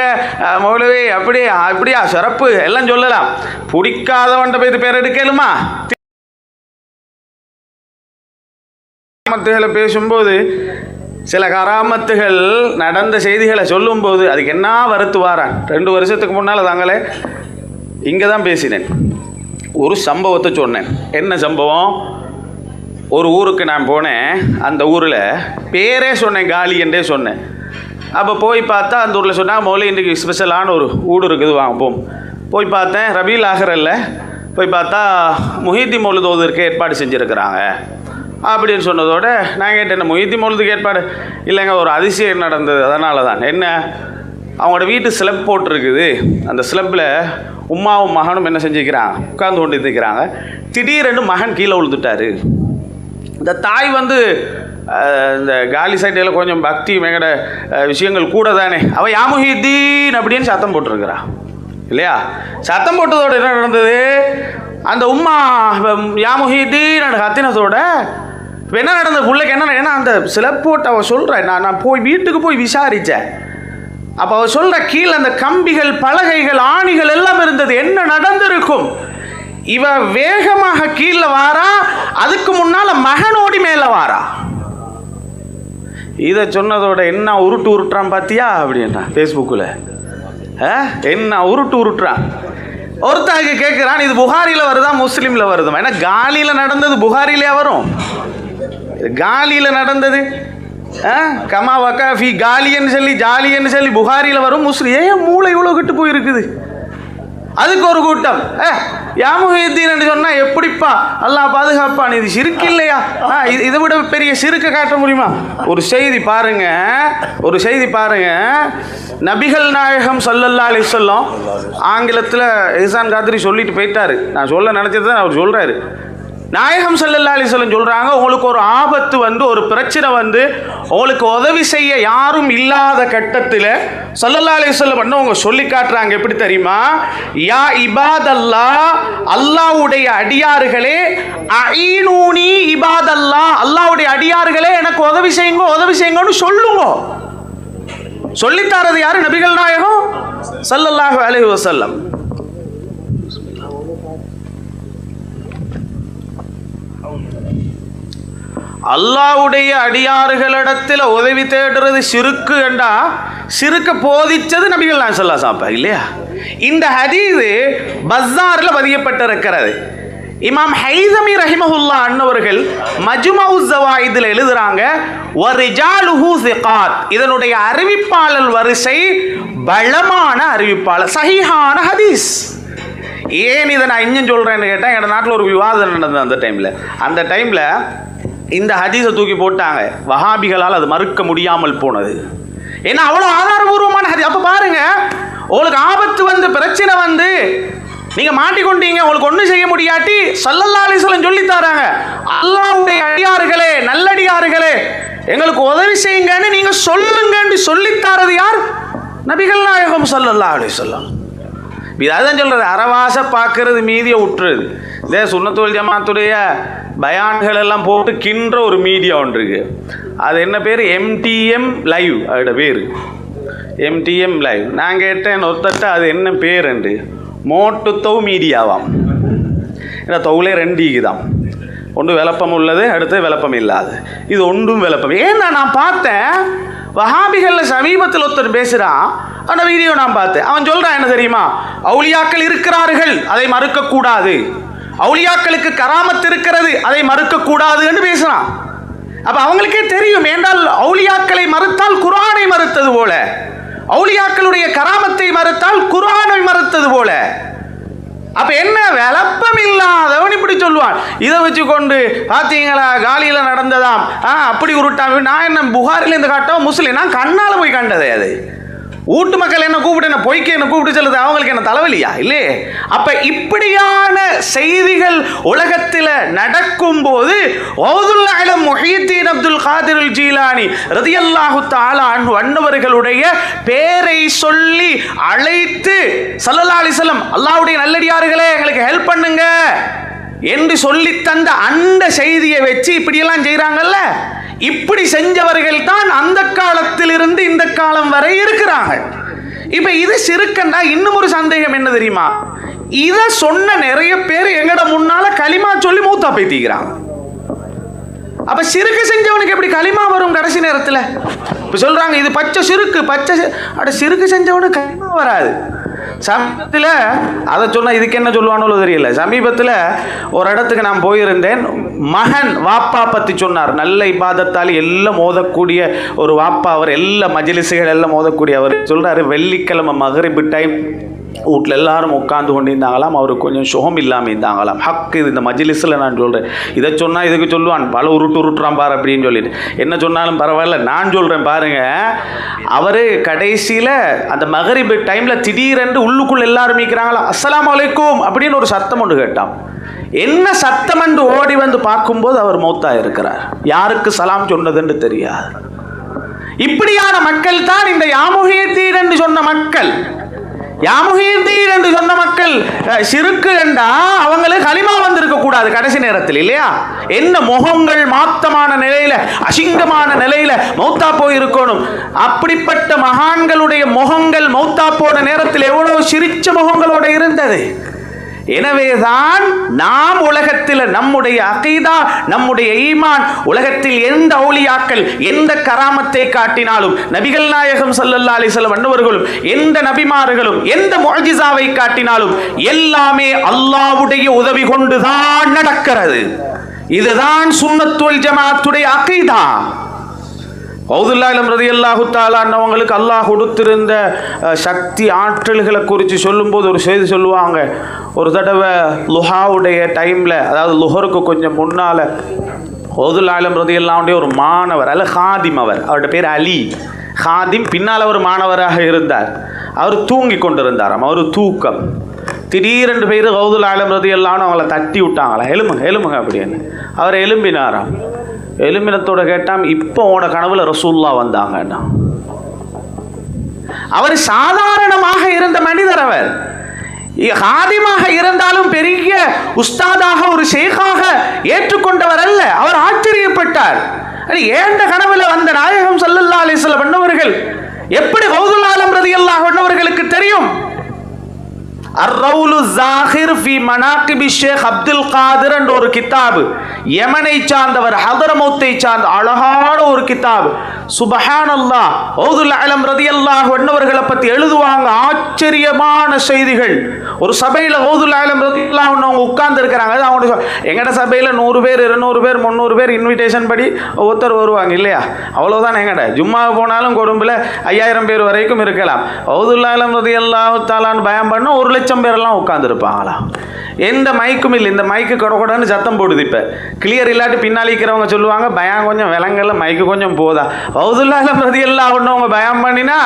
மௌலவி அப்படியா சிறப்பு எல்லாம் சொல்லலாம். பிடிக்காதவன்ட்ட போய் பேர் எடுக்கலுமா? கராமத்துகளை பேசும்போது, சில கராமத்துகள் நடந்த செய்திகளை சொல்லும்போது அதுக்கு என்ன வருத்து வாரான். 2 வருஷத்துக்கு முன்னால் தாங்களே இங்கே தான் பேசினேன். ஒரு சம்பவத்தை சொன்னேன். என்ன சம்பவம்? ஒரு ஊருக்கு நான் போனேன். அந்த ஊரில் பேரே சொன்னேன், காலி என்றே சொன்னேன். அப்போ போய் பார்த்தா அந்த ஊரில் சொன்னாங்க, மௌலி இன்றைக்கி ஸ்பெஷலான ஒரு ஊடு இருக்குது, வாங்க போம். போய் பார்த்தேன், ரபீல் ஆஹிரில் போய் பார்த்தா முஹித்தீன் மௌலித் ஓதுவதற்கு ஏற்பாடு செஞ்சுருக்கிறாங்க அப்படின்னு சொன்னதோடு நான் கேட்டேன், முஹித்தீன் மௌலிதுக்கு ஏற்பாடு இல்லைங்க, ஒரு அதிசயம் நடந்தது, அதனால தான். என்ன? அவங்களோட வீட்டு ஸ்லப் போட்டிருக்குது. அந்த ஸ்லப்பில் உம்மாவும் மகனும் என்ன செஞ்சுக்கிறாங்க, உட்கார்ந்து கொண்டு இருக்கிறாங்க. திடீரென்று மகன் கீழே விழுந்துட்டார். இந்த தாய் வந்து இந்த காலி சைட்டில் கொஞ்சம் பக்தி மேங்கட விஷயங்கள் கூட தானே, அவள் யா முஹித்தீன் அப்படின்னு சத்தம் போட்டிருக்கிறா இல்லையா? சத்தம் போட்டதோடு என்ன நடந்தது? அந்த உம்மா யா முஹித்தீன் கத்தினதோட என்ன நடந்தது? பிள்ளைக்கு என்ன? ஏன்னா அந்த சிலப்போட்டு அவள் சொல்கிறேன், நான் போய் வீட்டுக்கு போய் விசாரித்தேன். அப்போ அவள் சொல்கிற கீழே அந்த கம்பிகள், பலகைகள், ஆணிகள் எல்லாம் இருந்தது. என்ன நடந்திருக்கும்? இவ வேகமாக கீழே வாரா, அதுக்கு முன்னால மகனோடி மேலே வாரா. இதை சொன்னதோட என்ன உருட்டுறான் பார்த்தியா அப்படின்னா ஃபேஸ்புக்கில் என்ன உருட்டுறான். ஒருத்தருக்கு கேட்குறான், இது புகாரியில் வருதா முஸ்லீமில் வருதுமா? ஏன்னா காலியில் நடந்தது புகாரிலே வரும். காலியில் நடந்தது கமா வக்கா ஃபி காலின்னு சொல்லி ஜாலின்னு சொல்லி புகாரியில் வரும். முஸ்லீம் ஏன் மூளை இவ்வளோ கெட்டு போயிருக்குது? அதுக்கு ஒரு கூட்டம் யா முஹித்தீன் சொன்னால் எப்படிப்பா அல்லாஹ் பாதுகாப்பான், இது சிறுக்கு இல்லையா? இதை விட பெரிய சிறுக்க காட்ட முடியுமா? ஒரு செய்தி பாருங்க, நபிகள் நாயகம் ஸல்லல்லாஹு அலைஹி வஸல்லம் ஆங்கிலத்தில் இஹ்சான் காத்ரி சொல்லிட்டு போயிட்டாரு. நான் சொல்ல நினச்சது தான் அவர் சொல்கிறாரு. நாயகம் ஸல்லல்லாஹு அலைஹி வஸல்லம் சொல்கிறாங்க, உங்களுக்கு ஒரு ஆபத்து வந்து, ஒரு பிரச்சனை வந்து, உங்களுக்கு உதவி செய்ய யாரும் இல்லாத கட்டத்தில் ஸல்லல்லாஹு அலைஹி வஸல்லம் அவங்க சொல்லி காட்டுறாங்க. எப்படி தெரியுமா? யா இபாதல்லாஹ், அல்லாஹ்வுடைய அடியார்களே, அஈனூனி இபாதல்லாஹ், அல்லாஹ்வுடைய அடியார்களே எனக்கு உதவி செய்யுங்கன்னு சொல்லுங்க. சொல்லித்தாரது யாரு? நபிகள் நாயகம் ஸல்லல்லாஹு அலைஹி வஸல்லம். அல்லாஹ்வுடைய அடியார்களிடத்தில் உதவி தேடுறது சிறுக்கு என்றா, சிறுக்க போதிச்சது நபிகள் நாயகம் ஸல்லல்லாஹு அலைஹி வஸல்லம் இல்லையா? இந்த ஹதீஸ் பஸாரில் பதியப்பட்டிருக்கிறது. இமாம் ஹைஸமி ரஹிமஹுல்லா அன்னவர்கள் மஜ்மஉ ஸவாயிதில் எழுதுறாங்க, வரிஜாலுஹு ஸிகாத், இதனுடைய அறிவிப்பாளர் வரிசை பலமான அறிவிப்பாளர், சஹீஹான ஹதீஸ். ஏன் இதை நான் இன்னும் சொல்கிறேன்னு கேட்டால், எங்கள் நாட்டில் ஒரு விவாதம் நடந்தது. அந்த டைமில் இந்த ஹதீஸை தூக்கி போட்டாங்க. வஹாபிகளால் அது மறுக்க முடியாமல் போனது. ஏன்னா அவ்வளோ ஆதாரபூர்வமான ஹதீஸ். அப்போ பாருங்க, உங்களுக்கு ஆபத்து வந்து, பிரச்சனை வந்து, நீங்க மாட்டிக்கொண்டீங்க, உங்களுக்கு ஒன்றும் செய்ய முடியாட்டி ஸல்லல்லாஹு அலைஹி வஸல்லம் சொல்லி தராங்க, அல்லாஹ்வுடைய அடியார்களே, நல்லடியார்களே, எங்களுக்கு உதவி செய்யுங்கன்னு நீங்க சொல்லுங்கன்னு சொல்லித்தாரது யார்? நபிகள் நாயகம் ஸல்லல்லாஹு அலைஹி வஸல்லம். இதான் சொல்றது, அறவாச பார்க்கறது மீதியை விட்டுறது. இதே சுன்னத்துல் ஜமாத்துடைய பயான்கள் எல்லாம் போட்டு கின்ற ஒரு மீடியா ஒன்று இருக்கு. அது என்ன பேர்? MTM live. அதோட பேர் MTM லைவ். நான் கேட்டேன் ஒருத்தட்ட அது என்ன பேர் என்று. மோட்டுத்தவ் மீடியாவாம். ஏன்னா தௌலே ரெண்டிக்குதான், ஒன்று விளப்பம் உள்ளது, அடுத்து விளப்பம் இல்லாது. இது ஒன்றும் விளப்பம். ஏன்னா நான் பார்த்தேன் வஹாபிகளில் சமீபத்தில் ஒருத்தர் பேசுகிறான், அந்த வீடியோ நான் பார்த்தேன். அவன் சொல்கிறான் என்ன தெரியுமா? அவுலியாக்கள் இருக்கிறார்கள், அதை மறுக்கக்கூடாது. அவுலியாக்களுக்கு கராமத்து இருக்கிறது, அதை மறுக்கக்கூடாது என்று பேசுகிறான். அப்போ அவங்களுக்கே தெரியும், என்றால் அவுலியாக்களை மறுத்தால் குர்ஆனை மறுத்தது போல, அவுலியாக்களுடைய கராமத்தை மறுத்தால் குர்ஆனை மறுத்தது போல. அப்ப என்ன விளப்பம் இல்லாதவன் இப்படி சொல்லுவான். இதை வச்சு கொண்டு பார்த்தீங்களா காலியில் நடந்ததாம், அப்படி உருட்டாம. நான் என்ன புகாரில் இருந்து காட்டோம், முஸ்லீம், நான் கண்ணால் போய் கண்டதே. அது வீட்டு மக்கள் என்ன கூப்பிட்டு, என்ன பொய்க்கு என்ன கூப்பிட்டு சொல்லுது, அவங்களுக்கு என்ன தலைவலியா இல்லையே? அப்ப இப்படியான செய்திகள் உலகத்தில் நடக்கும் போது முஹியத்தீன் அப்துல் காதிர் ஜீலானி ரலியல்லாஹு தஆலா அன்ஹு அன்னவர்களுடைய பேரை சொல்லி அழைத்து ஸல்லல்லாஹு அலைஹி வஸல்லம், அல்லாஹ்வுடைய நல்லடியார்களே எங்களுக்கு ஹெல்ப் பண்ணுங்க என்று சொல்லி தந்த அந்த செய்தியை வச்சு இப்படியெல்லாம் செய்கிறாங்கல்ல. இப்படி செஞ்சவர்கள் தான் அந்த காலத்திலிருந்து இந்த காலம் வரை இருக்கிறாங்க. இப்ப இது சிறுக்கண்டா. இன்னும் ஒரு சந்தேகம் என்ன தெரியுமா? இதை சொன்ன நிறைய பேர் எங்கட முன்னால களிமா சொல்லி மூத்தா பேத்திக்கிறாங்க. அப்ப சிறுக்கு செஞ்சவனுக்கு எப்படி களிமா வரும் கடைசி நேரத்தில்? இப்ப சொல்றாங்க இது பச்சை சிறுக்கு, பச்சை சிறுக்கு செஞ்சவனுக்கு களிமா வராது. சமீபத்தில் அதை சொன்னால் இதுக்கு என்ன சொல்லுவானோ தெரியல. சமீபத்தில் ஒரு இடத்துக்கு நான் போயிருந்தேன். மகன் வாப்பா பற்றி சொன்னார். நல்ல இபாதத்தால் எல்லாம் மோதக்கூடிய ஒரு வாப்பா அவர். எல்லா மஜ்லிஸுகள் எல்லாம் மோதக்கூடிய அவர். சொல்கிறாரு, வெள்ளிக்கிழமை மகரிபு டைம் வீட்டில் எல்லாரும் உட்காந்து கொண்டு இருந்தாங்களாம். அவருக்கு கொஞ்சம் சுகம் இல்லாமல் இருந்தாங்களாம். ஹக்கு இது இந்த மஜ்லிஸில் நான் சொல்கிறேன். இதை சொன்னால் இதுக்கு சொல்லுவான், பல உருட்டுறான் பாரு அப்படின்னு சொல்லிட்டு. என்ன சொன்னாலும் பரவாயில்ல, நான் சொல்கிறேன் பாருங்க. அவர் கடைசியில் அந்த மகரிபு டைமில் திடீரென்று உள்ளுக்குள்ள எல்லாரும் மீக்கிறாங்களா, அஸ்ஸலாமு அலைக்கும் அப்படின்னு ஒரு சத்தம் ஒன்று கேட்டான். என்ன சத்தம் என்று ஓடி வந்து பார்க்கும்போது அவர் மௌத்தா இருக்கிறார். யாருக்கு சலாம் சொன்னதுன்னு தெரியாது. இப்படியான மக்கள் தான் இந்த யாமுஹியத்தீன் என்று சொன்ன மக்கள். யாமுஹியத்தீன் என்று சொன்ன மக்கள் சிறுக்கு என்றா அவங்களுக்கு களிமா வந்திருக்க கூடாது கடைசி நேரத்தில் இல்லையா? என்ன முகங்கள் மாத்தமான நிலையில, அசிங்கமான நிலையில மௌத்தா போய் இருக்கணும். அப்படிப்பட்ட மகான்களுடைய முகங்கள் மௌத்தா போன நேரத்தில் எவ்வளவு சிரிச்ச முகங்களோட இருந்தது. எனவேதான் நாம் உலகத்தில் நம்முடைய அகீதா, நம்முடைய ஈமான், உலகத்தில் எந்த அவுலியாக்கள் எந்த கராமத்தை காட்டினாலும், நபிகள் நாயகம் ஸல்லல்லாஹு அலைஹி வஸல்லம் அன்னவர்களும் எந்த நபிமார்களும் எந்த முஅஜிசாவை காட்டினாலும் எல்லாமே அல்லாஹ்வுடைய உதவி கொண்டுதான் நடக்கிறது. இதுதான் சுன்னத்துல் ஜமாத்துடைய அகீதா. கௌதுல்லாஹ் ரலியல்லாஹு தஆலா அன்னவங்களுக்கு அல்லாஹ் கொடுத்திருந்த சக்தி ஆற்றல்களை குறித்து சொல்லும்போது ஒரு செய்தி சொல்லுவாங்க. ஒரு தடவை லுஹாவுடைய டைமில், அதாவது லுஹருக்கு கொஞ்சம் முன்னால், கௌதுல்லாஹ் ரலியல்லாஹுடைய ஒரு மாணவர் அல்ல ஹாதிம், அவருடைய பேர் அலி ஹாதிம், பின்னால் ஒரு மாணவராக இருந்தார். அவர் தூங்கி கொண்டிருந்தாராம். அவர் தூக்கம். திடீரென்று பேர் கௌதுல்லாஹ் ரலியல்லாஹு அவங்கள தட்டி விட்டாங்களா, எலும்புங்க எலும்புங்க அப்படின்னு. அவர் எலும்பினாராம். எலும்பினத்தோட கேட்டாம், இப்போ உன்னோட கனவுல ரசூலுல்லாஹ் வந்தாங்கன்னா. அவர் சாதாரணமாக இருந்த மனிதர். அவர் ஹாதிமாக இருந்தாலும் பெரிய உஸ்தாதாக ஒரு ஷேகாக ஏற்றுக்கொண்டவர் அல்ல. அவர் ஆச்சரியப்பட்டார். ஏண்ட கனவுல வந்த நாயகம் ஸல்லல்லாஹு அலைஹி வஸல்லம் அன்னவர்கள் எப்படி கௌதுல்லாஹ் ரலியல்லாஹு அன்ஹுவர்களுக்கு தெரியும்? அர்ரவுலு ஸாஹிர் ஃபி மனாகிபி ஷேக் அப்துல் காதிர் என்ற ஒரு கிதாபு, யமனை சார்ந்தவர், ஹதரமௌத்தை சார்ந்த அழகான ஒரு கிதாபு. சுப்ஹானல்லாஹ், கௌதுல்லாஹ் ரலியல்லாஹு அன்ஹுவர்களை பற்றி எழுதுவாங்க. ஆச்சரியமான செய்திகள். ஒரு சபையில் கௌதுல்லாஹ் ரலியல்லாஹு அன்ஹு உட்கார்ந்து இருக்கிறாங்க. அவங்க எங்கட சபையில் 100 பேர் 200 பேர் 300 பேர் இன்விடேஷன் படி ஒருத்தர் வருவாங்க இல்லையா? அவ்வளோதான். எங்கட ஜும்மா போனாலும் கொழும்பில் 5000 பேர் வரைக்கும் இருக்கலாம். கௌதுல்லாஹ் ரலியல்லாஹு தஆலான்னு பயம் பண்ண 1 லட்சம் பேரெல்லாம் உட்காந்துருப்பாங்களா? எந்த மைக்கும் இல்லை. இந்த மைக்கு கொடன்னு சத்தம் போடுது. இப்போ கிளியர் இல்லாட்டி பின்னாடி இருக்கிறவங்க சொல்லுவாங்க, பயம் கொஞ்சம் விலங்கல்ல, மைக்கு கொஞ்சம் போதா. கௌதுல்லாஹ் ரலியல்லாஹு அன்ஹு அவங்க பயம் பண்ணினா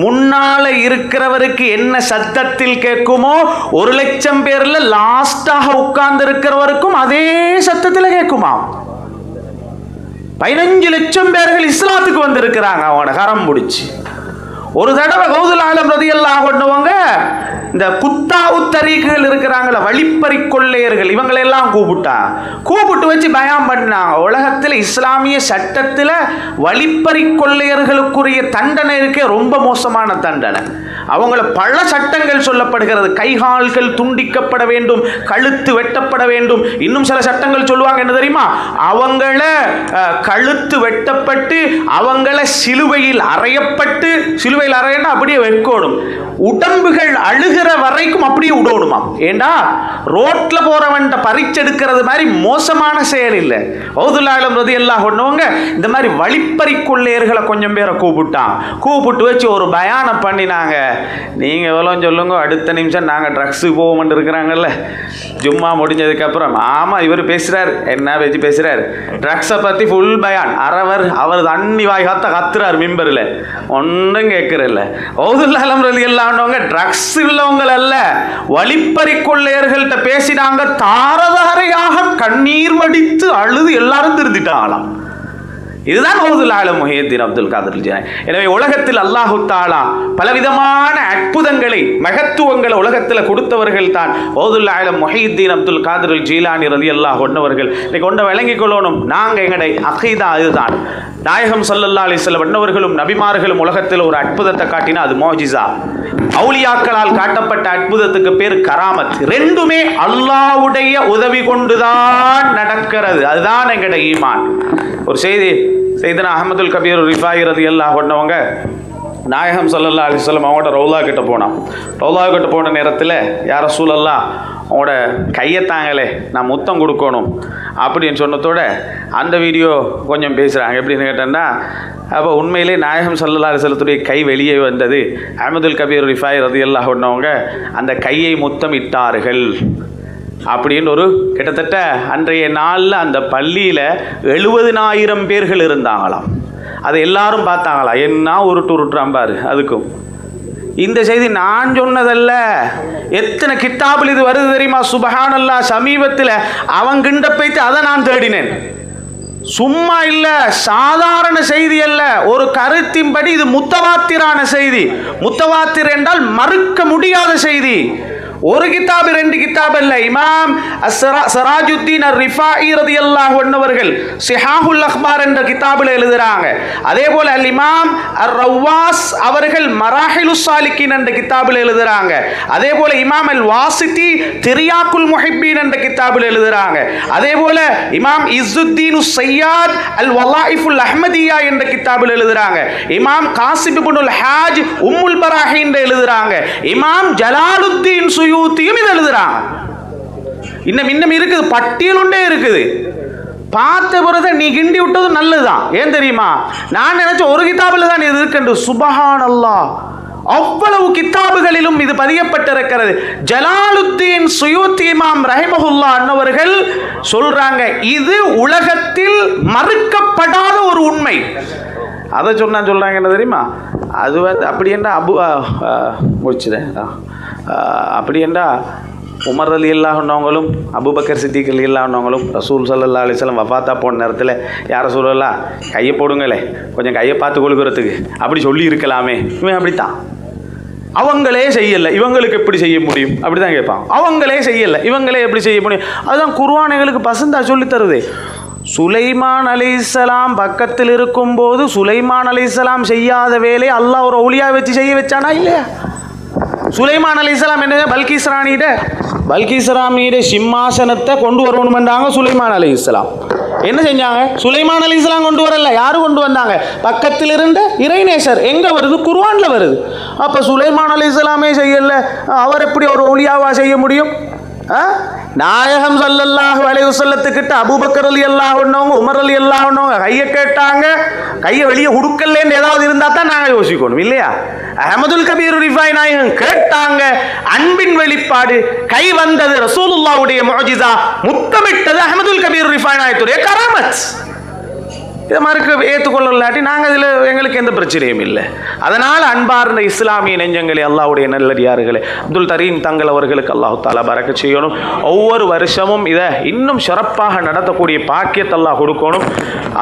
முன்னால இருக்கிறவருக்கு என்ன சத்தத்தில் கேட்குமோ 1,00,000 பேர்ல லாஸ்டாக உட்கார்ந்து இருக்கிறவருக்கும் அதே சத்தத்தில் கேட்குமா. 15 லட்சம் பேர்கள் இஸ்லாத்துக்கு வந்திருக்கிறாங்க அவனோட கரம் பிடிச்சி. ஒரு தடவை கௌதுல் ஆலம் ரலியல்லாஹு அன்ஹுவங்க இந்த குத்தாவு தரீக்குகள் இருக்கிறாங்களா, வழிப்பறி கொள்ளையர்கள், இவங்களெல்லாம் கூப்பிட்டு வச்சு பயான் பண்ணாங்க. உலகத்தில் இஸ்லாமிய சட்டத்தில் வழிப்பறி கொள்ளையர்களுக்குரிய தண்டனை இருக்கே ரொம்ப மோசமான தண்டனை. அவங்கள பல சட்டங்கள் சொல்லப்படுகிறது. கைகால்கள் துண்டிக்கப்பட வேண்டும், கழுத்து வெட்டப்பட வேண்டும், இன்னும் சில சட்டங்கள் சொல்லுவாங்க. என்ன தெரியுமா? அவங்கள கழுத்து வெட்டப்பட்டு அவங்கள சிலுவையில் அறையப்பட்டு, சிலுவையில் அறையன்னா அப்படியே வைக்கணும், உடம்புகள் அழுகிற வரைக்கும் அப்படியே விடணுமா. ஏண்டா ரோட்ல போறவன் பறிச்செடுக்கிறது மாதிரி மோசமான செயல் இல்லை. கௌதுல் ஆலம் ரலியல்லாஹு அன்ஹுவங்க இந்த மாதிரி வழிப்பறி கொள்ளையர்களை கொஞ்சம் பேரை கூப்பிட்டு வச்சு ஒரு பயானம் பண்ணினாங்க. நீங்க எவ்வளோ சொல்லுங்க, அடுத்த நிமிஷம் நாங்கள் ட்ரக்ஸுக்கு போவோம்னு இருக்கிறாங்கல்ல. ஜும்மா முடிஞ்சதுக்கப்புறம் ஆமாம் இவர் பேசுகிறார், என்ன பேச்சு பேசுகிறார், ட்ரக்ஸை பற்றி ஃபுல் பயான் அரவர், அவர் தண்ணி வாய் கத்துறார் மிம்பரில், ஒன்றும் கேட்குறதில்ல. கௌதுல் ஆலம் ரலியல்லாஹு அன்ஹுவங்க ட்ரக்ஸ் உள்ளவங்க அல்ல, வழிப்பறி கொள்ளையர்கள்ட்ட பேசினாங்க. தாரதாரையாக கண்ணீர் வடித்து அழுது எல்லாரும் திருந்திட்டாங்களாம். இதுதான் கௌதுல் ஆலம் முஹியுத்தீன் அப்துல் காதிர் ஜிலானி. எனவே உலகத்தில் அல்லாஹு தஆலா பலவிதமான அற்புதங்களை, மகத்துவங்களை உலகத்தில் கொடுத்தவர்கள் தான் கௌதுல் ஆலம் முஹியுத்தீன் அப்துல் காதிர் ஜிலானி ரலியல்லாஹு அன்ஹு அவர்கள். இன்னைக்கு ஒன்றை விளங்கிக் கொள்ளணும், நாங்கள் எங்களுடைய அகீதா அதுதான். நாயகம் ஸல்லல்லாஹு அலைஹி வஸல்லம் அன்னவர்களும் நபிமார்களும் உலகத்தில் ஒரு அற்புதத்தை காட்டினா அது மோஜிசா. அவுலியாக்களால் காட்டப்பட்ட அற்புதத்துக்கு பேர் கராமத். ரெண்டுமே அல்லாஹ்வுடைய உதவி கொண்டுதான் நடக்கிறது. அதுதான் எங்களுடைய ஈமான். ஒரு செய்தி, சையதுனா அஹ்மதுல் கபீர் ரிஃபாயி ரலியல்லாஹு அன்ஹுவங்க நாயகம் ஸல்லல்லாஹு அலைஹி வஸல்லம் அவங்களோட ரௌலா கிட்ட போனான். ரௌலா கிட்ட போன நேரத்தில் யா ரசூலல்லாஹ் அவங்களோட கையத்தாங்களே நான் முத்தம் கொடுக்கணும் அப்படின்னு சொன்னதோட அந்த வீடியோ கொஞ்சம் பேசுகிறாங்க. எப்படின்னு கேட்டேன்னா, அப்போ உண்மையிலே நாயகம் ஸல்லல்லாஹு அலைஹி வஸல்லத்துடைய கை வெளியே வந்தது. அஹ்மதுல் கபீர் ரிஃபாயி ரலியல்லாஹு அன்ஹுவங்க அந்த கையை முத்தமிட்டார்கள் அப்படின்னு ஒரு கிட்டத்தட்ட அன்றைய நாளில் அந்த பள்ளியில் 70,000 பேர்கள் இருந்தாங்களாம். அதை எல்லாரும் பார்த்தாங்களா, என்ன உருட்டுறான் பாரு. அதுக்கும் இந்த செய்தி நான் சொன்னதல்ல, எத்தனை கித்தாபில் இது வருது தெரியுமா? சுபஹானல்லாஹ். சமீபத்தில் அவங்கிட்ட போய்த்து அதை நான் தேடினேன். சும்மா இல்லை, சாதாரண செய்தி அல்ல, ஒரு கருத்தின்படி இது முத்தவாத்திரான செய்தி. முத்தவாத்திர் என்றால் மறுக்க முடியாத செய்தி. ஒரு கிதாபு 2 கிதாப் அல்ல. இமாம் சிராஜுத்தீன் ரிஃபாயி ரலியல்லாஹு அன்ஹு அவர்கள் சிஹாஹுல் அக்பார் என்ற கிதாபில் எழுதுறாங்க. அதே போல அல் இமாம் அர்-ரவாஸ் அவர்கள் மராஹிலுஸ் சாலிகின் என்ற கிதாபில் எழுதுறாங்க. அதே போல இமாம் அல் வாசிதி திரியாக்குல் முஹிப்பீன் என்ற கிதாபில் எழுதுறாங்க. அதே போல இமாம் இஸ்ஸுத்தீன் ஸையாத் அல் வலாயிஃபுல் அஹ்மதியா என்ற கிதாபில் எழுதுறாங்க. இமாம் காசிப் இப்னுல் ஹாஜ் உம்முல் பராஹின் எழுதுறாங்க. இமாம் ஜலாலுத்தீன் சுயூத்தியும் இது எழுதுறாங்க. இன்னும் இருக்குது, பட்டியல் உண்டே இருக்குது. பார்த்த பிறகு நீ கிண்டி விட்டது நல்லதுதான். ஏன் தெரியுமா? நான் நினைச்ச ஒரு கிதாபில் தான் இது இருக்கு. சுபஹானல்லாஹ், அவ்வளவு கிதாபுகளிலும் இது பதியப்பட்டிருக்கிறது. ஜலாலுத்தீன் சுயூத்தி இமாம் ரஹிமஹுல்லாஹ் அன்னவர்கள் சொல்றாங்க, இது உலகத்தில் மறுக்கப்படாத ஒரு உண்மை. அதை சொல்றாங்க என்ன தெரியுமா? அது அப்படி என்றா முடிச்சுறேன். அப்படி என்றா உமர் ரலியல்லாஹு அன்ஹுவங்களும் அபூபக்கர் சித்திக் ரலியல்லாஹு அன்ஹுவங்களும் ரசூல் ஸல்லல்லாஹு அலைஹி வஸல்லம் வஃபாத்தா போன நேரத்தில் யார சொல்லலாம், கையை போடுங்களே கொஞ்சம் கையை பார்த்து கொள்கிறதுக்கு அப்படி சொல்லி இருக்கலாமே. இவன் அப்படித்தான், அவங்களே செய்யலை இவங்களுக்கு எப்படி செய்ய முடியும் அப்படி தான் கேட்பான். அவங்களே செய்யலை இவங்களே எப்படி செய்ய முடியும்? அதுதான் குர்ஆன் எங்களுக்கு பசந்தா சொல்லி தருது. சுலைமான் அலைஹிஸ்ஸலாம் பக்கத்தில் இருக்கும்போது சுலைமான் அலைஹிஸ்ஸலாம் செய்யாத வேலையை அல்லாஹ் ஒரு ஒளியா வச்சு செய்ய வச்சானா இல்லையா? சுலைமான் அலைஹிஸ்ஸலாம் என்ன, பல்கீஸ் ராணியிட சிம்மாசனத்தை கொண்டு வரணும்ன்றாங்க. சுலைமான் அலைஹிஸ்ஸலாம் என்ன செஞ்சாங்க? சுலைமான் அலைஹிஸ்ஸலாம் கொண்டு வரல, யாரு கொண்டு வந்தாங்க? பக்கத்தில் இருந்த இறைநேசர். எங்க வருது? குர்ஆன்ல வருது. அப்ப சுலைமான் அலைஹிஸ்ஸலாமே செய்யல, அவர் எப்படி ஒரு ஒளியாவா செய்ய முடியும்? நாயகம் ஸல்லல்லாஹு அலைஹி வஸல்லத்துக்கிட்ட அபூபக்கர் ரலியல்லாஹு அன்ஹு உமர் ரலியல்லாஹு அன்ஹு கையை கேட்டாங்க. கையை வெளியே உடுக்கல்லேன்னு ஏதாவது இருந்தால் தான் நாங்கள் யோசிக்கணும் இல்லையா? அஹ்மதுல் கபீர் ரிஃபாயி நாயகம் கேட்டாங்க, அன்பின் வெளிப்பாடு. கை வந்தது ரசூலுல்லாஹ்வுடைய முஅஜிஸா, முத்தமிட்டது அஹ்மதுல் கபீர் ரிஃபாயி நாயகத்துடைய கராமத். இதை ஏற்றுக்கொள்ள இல்லாட்டி நாங்கள் அதில் எங்களுக்கு எந்த பிரச்சனையும் இல்லை. அதனால் அன்பார்ந்த இஸ்லாமிய நெஞ்சங்களே, அல்லாஹ்வுடைய நல்லடியார்களே, அப்துல் தரீம் தங்கள் அவர்களுக்கு அல்லாஹ் தஆலா பரக்கத் செய்யணும். ஒவ்வொரு வருஷமும் இதை இன்னும் சிறப்பாக நடத்தக்கூடிய பாக்கியத்தை அல்லாஹ் கொடுக்கணும்.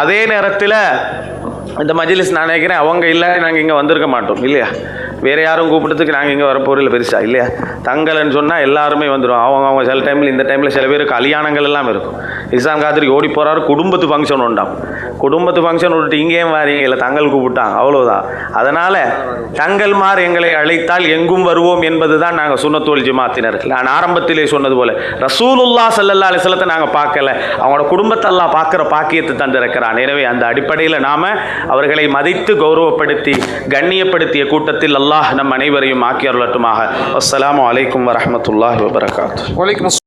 அதே நேரத்தில் இந்த மஜ்லிஸ் நான் நினைக்கிறேன் அவங்க இல்லை நாங்கள் இங்கே வந்திருக்க மாட்டோம் இல்லையா? வேறு யாரும் கூப்பிட்டதுக்கு நாங்கள் இங்கே வரப்போரில் பெருசா இல்லையா? தங்கல்னு சொன்னால் எல்லாருமே வந்துடும். அவங்க சில டைமில் இந்த டைமில் சில பேர் கல்யாணங்கள் எல்லாம் இருக்கும். இஸ்லாம் காத்திரிக்கு ஓடி போகிறாரு, குடும்பத்து ஃபங்க்ஷன் உண்டாம். குடும்பத்து ஃபங்க்ஷன் விட்டுட்டு இங்கேயும் வாரீங்க இல்லை, தங்கள் கூப்பிட்டாங்க அவ்வளோதான். அதனால் தங்கள்மார் எங்களை அழைத்தால் எங்கும் வருவோம் என்பது தான் நாங்கள் சுன்னத்துல் வல் ஜமாத்தினர். நான் ஆரம்பத்திலே சொன்னது போல் ரசூலுல்லாஹ் ஸல்லல்லாஹு அலைஹி வஸல்லத்தை நாங்கள் பார்க்கல, அவங்களோட குடும்பத்தை எல்லாம் பார்க்குற பாக்கியத்தை தந்திருக்கிறான். எனவே அந்த அடிப்படையில் நாம் அவர்களை மதித்து கௌரவப்படுத்தி கண்ணியப்படுத்திய கூட்டத்தில் அல்லாஹ் நம் அனைவரையும் ஆக்கி அருளட்டுமாக. அஸ்ஸலாமு அலைக்கும் வரஹ்மத்துல்லாஹி வபரகாத்துஹு.